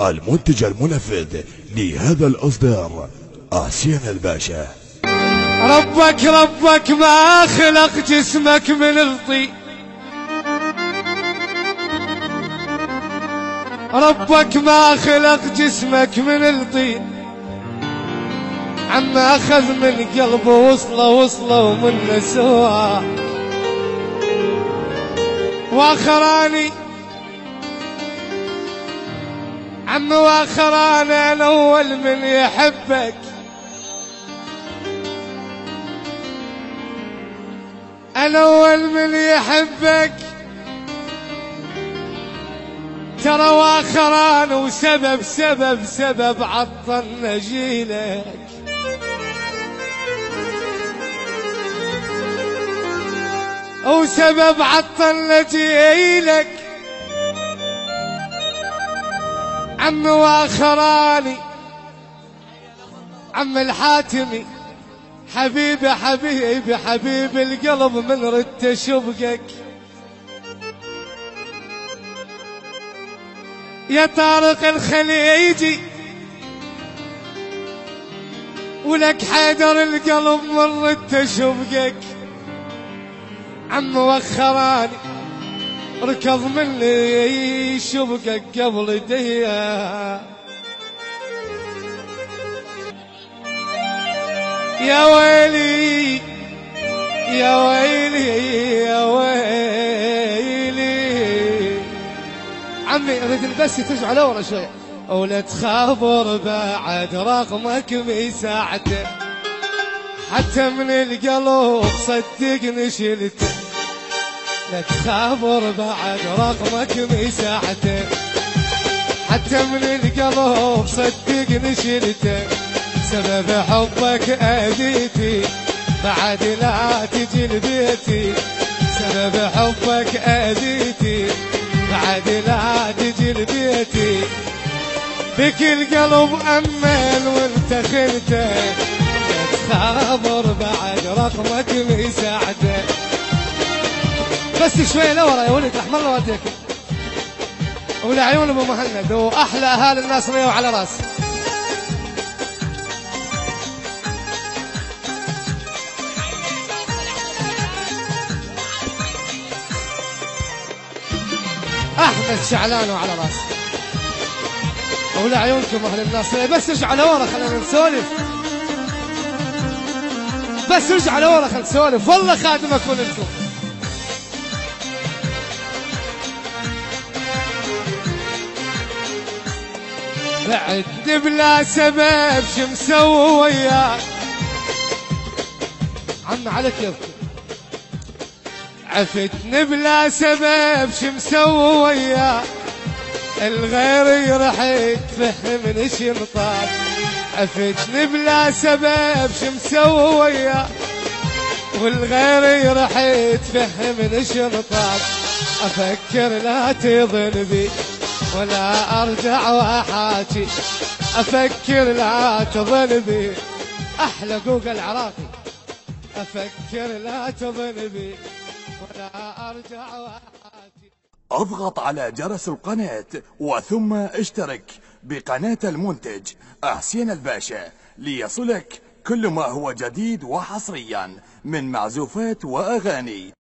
المنتج المنفذ لهذا الإصدار أحسين الباشا. ربك ما خلق جسمك من الطين، ربك ما خلق جسمك من الطين، عما أخذ من قلبه وصله ومن سواه واخراني، عم واخراني أنا أول من يحبك، أنا أول من يحبك، ترى واخران وسبب عطلنا جيلك، وسبب عطلنا جيلك، عم واخراني، عم الحاتمي، حبيبي القلب من رد شبقك، يا طارق الخليجي ولك حيدر القلب من رد شبقك، عم وخراني ركض مني شبقك قبل ديا، يا ويلي يا ويلي يا ويلي. عمي اريد بس ترجع لورا شوي، ولا تخابر بعد رقمك مساعته، حتى من القلب صدقني شلته، لا تخابر بعد رقمك مساعته، حتى من القلب صدقني شلته، سبب حبك أذيتي بعد لا تجي لبيتي، سبب حبك أذيتي بعد لا تجي لبيتي، بك القلب أمل وانت خنته، لا تخابر بعد رقمك مساعته. بس شوي لورا يا ولد احمر له وديك، ولعيون ابو مهند واحلى اهالي الناصريه وعلى راسي. احمد شعلان وعلى راسي، ولعيونكم اهل الناصريه. بس ارجع لورا خلينا نسولف، بس ارجع لورا خلينا نسولف، والله خادمكم انتم. بعدني بلا سبب شو مسوي وياك، عم عليك يبكي، عفتني بلا سبب شو مسوي وياك، الغيري راح يتفهم شنطاك، عفتني بلا سبب شو مسوي وياك، والغيري راح يتفهم شنطاك، افكر لا تظن بي ولا ارجع واحاكي، افكر لا تظن بي، احلى قوق العراقي، افكر لا تظن بي ولا ارجع واحاكي. اضغط على جرس القناة وثم اشترك بقناة المنتج أحسين الباشا ليصلك كل ما هو جديد وحصريا من معزوفات وأغاني.